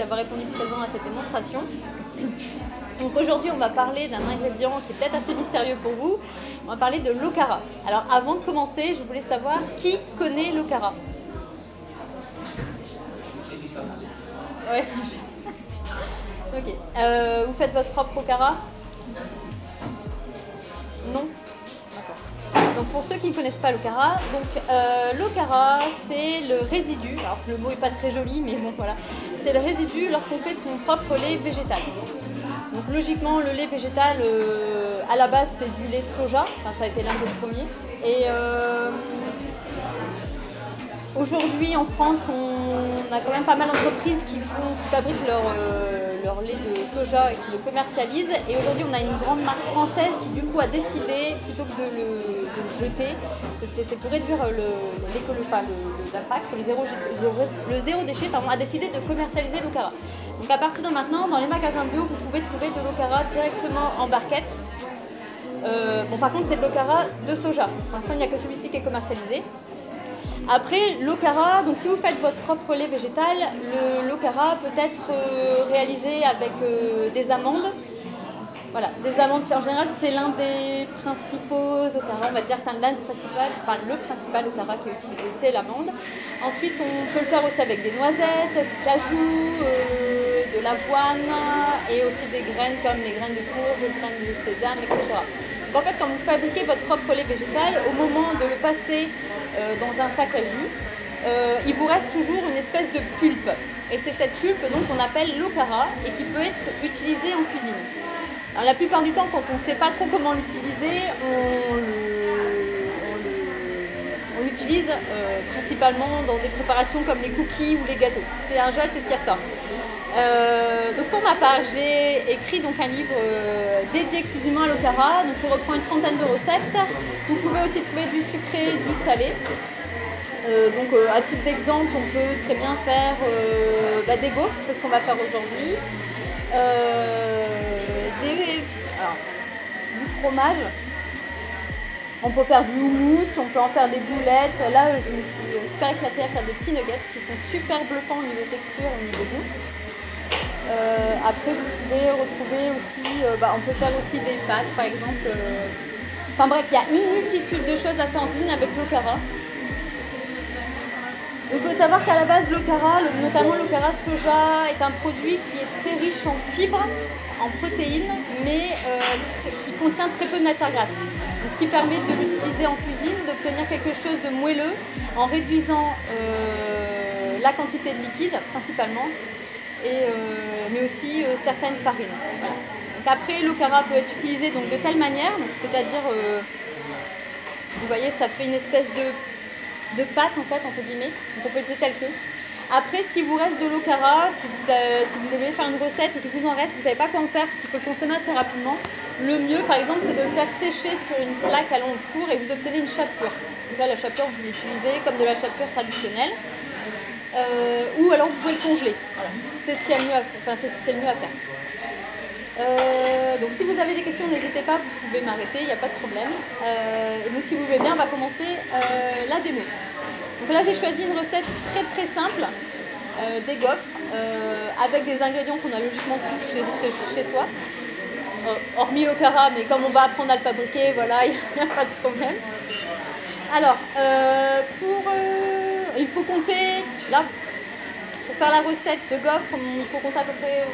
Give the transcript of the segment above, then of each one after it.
d'avoir répondu présent à cette démonstration. Donc aujourd'hui, on va parler d'un ingrédient qui est peut-être assez mystérieux pour vous. On va parler de l'okara. Alors avant de commencer, je voulais savoir qui connaît l'okara. Ouais. Ok. Vous faites votre propre okara? Non? D'accord. Donc pour ceux qui ne connaissent pas l'okara, l'okara c'est le résidu, alors le mot n'est pas très joli mais bon voilà, c'est le résidu lorsqu'on fait son propre lait végétal. Donc logiquement le lait végétal à la base c'est du lait de soja, enfin, ça a été l'un des premiers. Et aujourd'hui en France on a quand même pas mal d'entreprises qui fabriquent leur lait de soja et qui le commercialisent. Et aujourd'hui on a une grande marque française qui du coup a décidé, plutôt que de le jeter, parce que c'était pour réduire l'impact, le zéro déchet, a décidé de commercialiser l'okara. Donc à partir de maintenant, dans les magasins bio, vous pouvez trouver de l'okara directement en barquette. Bon par contre c'est de l'okara de soja, pour l'instant il n'y a que celui-ci qui est commercialisé. Après, l'okara, donc si vous faites votre propre lait végétal, l'okara peut être réalisé avec des amandes. Voilà, des amandes, en général, c'est l'un des principaux okara, on va dire, le principal okara qui est utilisé, c'est l'amande. Ensuite, on peut le faire aussi avec des noisettes, du cajou, de l'avoine et aussi des graines comme les graines de courge, les graines de sésame, etc. Donc en fait, quand vous fabriquez votre propre lait végétal, au moment de le passer dans un sac à jus, il vous reste toujours une espèce de pulpe. Et c'est cette pulpe donc qu'on appelle l'okara et qui peut être utilisée en cuisine. Alors, la plupart du temps, quand on ne sait pas trop comment l'utiliser, on l'utilise principalement dans des préparations comme les cookies ou les gâteaux. C'est un gel, c'est ce qui ressort. Donc pour ma part, j'ai écrit donc un livre dédié exclusivement à l'okara. Donc on reprend une trentaine de recettes. Vous pouvez aussi trouver du sucré, du salé. À titre d'exemple, on peut très bien faire des gaufres, c'est ce qu'on va faire aujourd'hui. Du fromage. On peut faire du houmous, on peut en faire des boulettes. Là, je me suis super éclatée à faire des petits nuggets qui sont super bluffants au niveau texture, au niveau goût. Après, vous pouvez retrouver aussi, on peut faire aussi des pâtes, par exemple. Enfin bref, il y a une multitude de choses à faire en cuisine avec l'okara. Donc il faut savoir qu'à la base, l'okara, notamment l'okara soja, est un produit qui est très riche en fibres, en protéines, mais qui contient très peu de matière grasse. Ce qui permet de l'utiliser en cuisine, d'obtenir quelque chose de moelleux en réduisant la quantité de liquide principalement, mais aussi certaines farines. Voilà. Donc après, l'okara peut être utilisé donc, de telle manière, c'est-à-dire, vous voyez, ça fait une espèce de pâte en fait, entre guillemets, donc on peut l'utiliser tel que. Après, si vous reste de l'okara, si vous devez faire une recette et qu'il vous en reste, vous ne savez pas quoi en faire, parce qu'il faut le consommer assez rapidement, le mieux par exemple c'est de le faire sécher sur une plaque allant au four et vous obtenez une chapelure. Donc là la chapelure vous l'utilisez comme de la chapelure traditionnelle, ou alors vous pouvez le congeler. Voilà. C'est ce qu'il y a mieux à faire. Enfin, c'est le mieux à faire. Donc si vous avez des questions, n'hésitez pas, vous pouvez m'arrêter, il n'y a pas de problème. Et donc si vous voulez bien, on va commencer la démo. Donc là j'ai choisi une recette très très simple, des gaufres, avec des ingrédients qu'on a logiquement tous chez soi. Hormis l'okara, mais comme on va apprendre à le fabriquer, voilà, il n'y a pas de problème. Alors, il faut compter, là, pour faire la recette de gaufres, il faut compter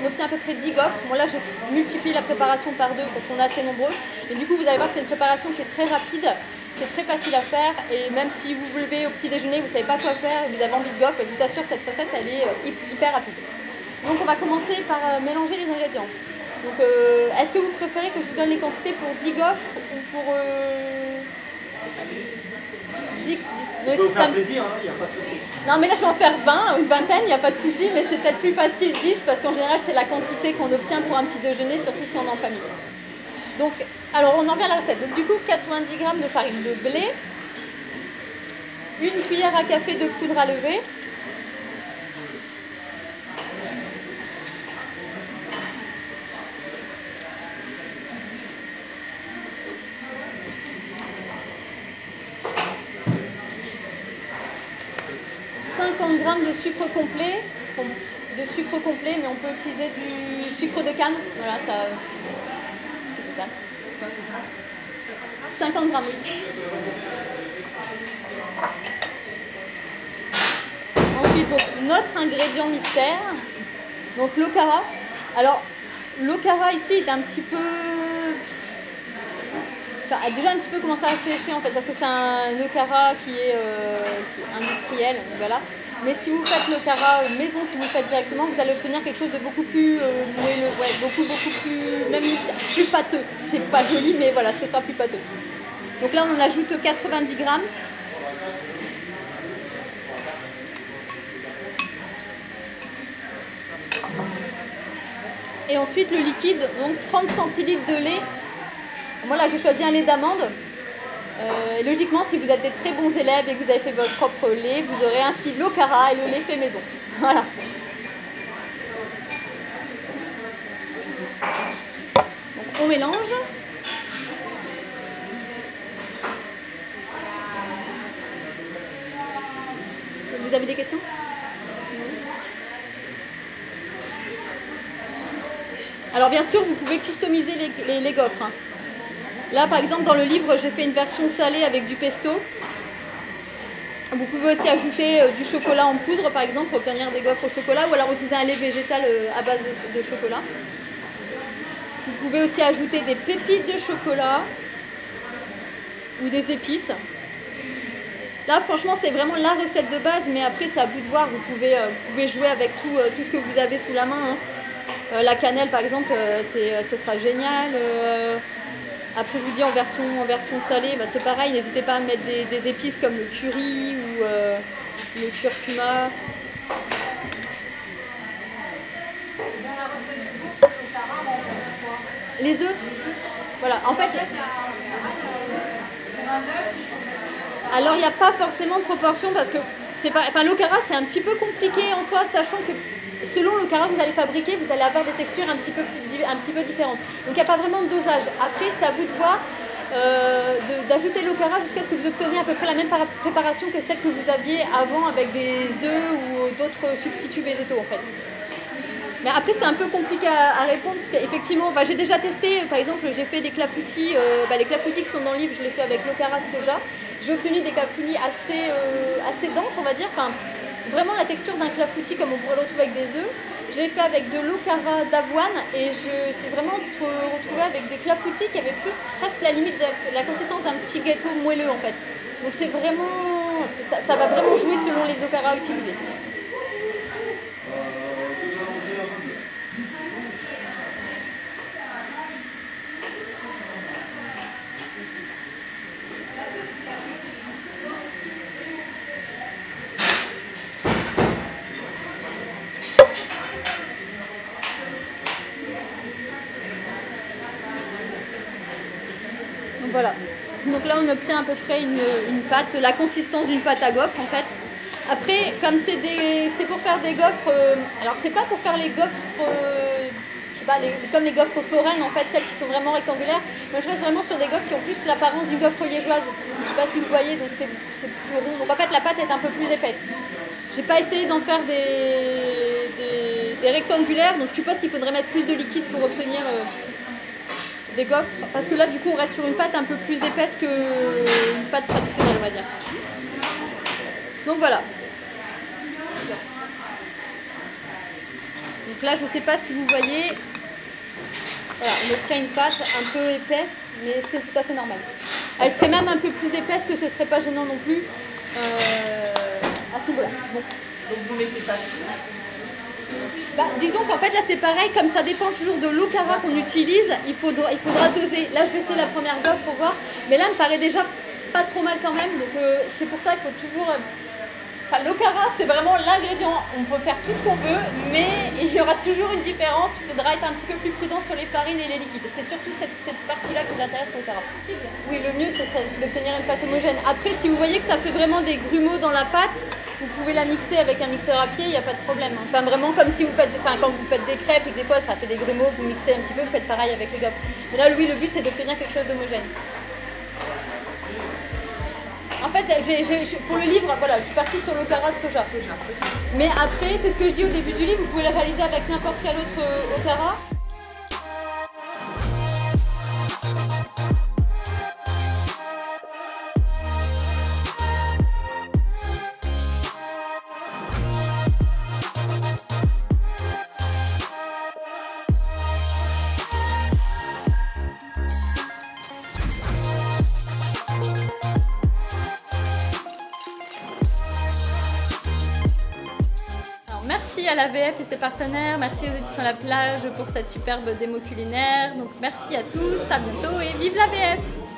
on obtient à peu près 10 gaufres. Moi là, j'ai multiplié la préparation par 2 parce qu'on est assez nombreux. Et du coup, vous allez voir, c'est une préparation qui est très rapide, c'est très facile à faire. Et même si vous vous levez au petit déjeuner, vous ne savez pas quoi faire, et vous avez envie de gaufres, je vous assure, cette recette, elle est hyper rapide. Donc on va commencer par mélanger les ingrédients. Donc, est-ce que vous préférez que je vous donne les quantités pour 10 gaufres ou pour 10 On peut vous faire plaisir, il n'y a pas de souci. Non, mais là, je vais en faire 20 ou une vingtaine, il n'y a pas de souci, mais c'est peut-être plus facile 10 parce qu'en général, c'est la quantité qu'on obtient pour un petit déjeuner, surtout si on est en famille. Donc, alors, on en revient à la recette. Donc, du coup, 90 g de farine de blé, une cuillère à café de poudre à lever, g de sucre complet, de sucre complet, mais on peut utiliser du sucre de canne. Voilà, ça. 50 grammes. Ensuite, donc, notre ingrédient mystère, donc l'okara. Alors, l'okara ici est un petit peu... Enfin, a déjà un petit peu commencé à sécher en fait, parce que c'est un okara qui est industriel, donc voilà. Mais si vous faites l'okara maison, si vous le faites directement, vous allez obtenir quelque chose de beaucoup plus moelleux, ouais, beaucoup plus, même plus pâteux. C'est pas joli, mais voilà, ce sera plus pâteux. Donc là, on en ajoute 90 grammes. Et ensuite, le liquide, donc 30 centilitres de lait. Moi, là, j'ai choisi un lait d'amande. Et logiquement, si vous êtes des très bons élèves et que vous avez fait votre propre lait, vous aurez ainsi l'okara et le lait fait maison. Voilà. Donc, on mélange. Vous avez des questions ? Alors bien sûr, vous pouvez customiser les gaufres. Hein. Là, par exemple, dans le livre, j'ai fait une version salée avec du pesto. Vous pouvez aussi ajouter du chocolat en poudre, par exemple, pour obtenir des gaufres au chocolat, ou alors utiliser un lait végétal à base de chocolat. Vous pouvez aussi ajouter des pépites de chocolat ou des épices. Là, franchement, c'est vraiment la recette de base, mais après, c'est à vous de voir. Vous pouvez jouer avec tout ce que vous avez sous la main. Hein. La cannelle, par exemple, ce sera génial. Après, je vous dis en version salée, bah, c'est pareil. N'hésitez pas à mettre des épices comme le curry ou le curcuma. Les œufs. Voilà, en fait. Alors, il n'y a pas forcément de proportion parce que l'okara, c'est un petit peu compliqué en soi, sachant que selon l'okara que vous allez fabriquer, vous allez avoir des textures un petit peu différentes. Donc il n'y a pas vraiment de dosage. Après, c'est à vous de voir d'ajouter l'okara jusqu'à ce que vous obteniez à peu près la même préparation que celle que vous aviez avant avec des œufs ou d'autres substituts végétaux en fait. Mais après, c'est un peu compliqué à répondre parce qu'effectivement, j'ai déjà testé, par exemple, j'ai fait des clafoutis. Les clafoutis qui sont dans le livre, je les fais avec l'okara de soja. J'ai obtenu des clafoutis assez denses, on va dire. Enfin, vraiment la texture d'un clafoutis comme on pourrait le retrouver avec des œufs. Je l'ai fait avec de l'okara d'avoine et je suis vraiment retrouvée avec des clafoutis qui avaient presque la limite de la consistance d'un petit gâteau moelleux en fait. Donc c'est vraiment, ça va vraiment jouer selon les okaras utilisés. Voilà, donc là on obtient à peu près une pâte, la consistance d'une pâte à gaufres en fait. Après, comme c'est pour faire des gaufres, alors c'est pas pour faire les gaufres, je sais pas, comme les gaufres foraines en fait, celles qui sont vraiment rectangulaires. Moi je reste vraiment sur des gaufres qui ont plus l'apparence d'une gaufre liégeoise. Je sais pas si vous voyez, donc c'est plus rond. Donc en fait la pâte est un peu plus épaisse. J'ai pas essayé d'en faire des rectangulaires, donc je suppose qu'il faudrait mettre plus de liquide pour obtenir des gaufres, parce que là du coup on reste sur une pâte un peu plus épaisse qu'une pâte traditionnelle on va dire. Donc voilà. Donc là je sais pas si vous voyez, voilà, on obtient une pâte un peu épaisse, mais c'est tout à fait normal. Elle serait même un peu plus épaisse que ce serait pas gênant non plus à ce niveau-là. Bon. Donc vous mettez ça. Disons qu'en fait là c'est pareil, comme ça dépend toujours de l'okara qu'on utilise, il faudra doser. Là je vais essayer la première gaufre pour voir, mais là elle me paraît déjà pas trop mal quand même, donc c'est pour ça qu'il faut toujours... l'okara c'est vraiment l'ingrédient, on peut faire tout ce qu'on veut, mais il y aura toujours une différence, il faudra être un petit peu plus prudent sur les farines et les liquides. C'est surtout cette partie-là qui vous intéresse pour l'okara. Oui, le mieux c'est d'obtenir une pâte homogène. Après si vous voyez que ça fait vraiment des grumeaux dans la pâte, vous pouvez la mixer avec un mixeur à pied, il n'y a pas de problème. Enfin, vraiment comme si vous faites, quand vous faites des crêpes et que des fois ça fait des grumeaux, vous mixez un petit peu, vous faites pareil avec les gaufres. Mais là, oui, le but c'est d'obtenir quelque chose d'homogène. En fait, pour le livre, voilà, je suis partie sur l'okara de soja. Mais après, c'est ce que je dis au début du livre, vous pouvez le réaliser avec n'importe quel autre okara. Merci à l'AVF et ses partenaires, merci aux éditions La Plage pour cette superbe démo culinaire. Donc merci à tous, à bientôt et vive l'AVF!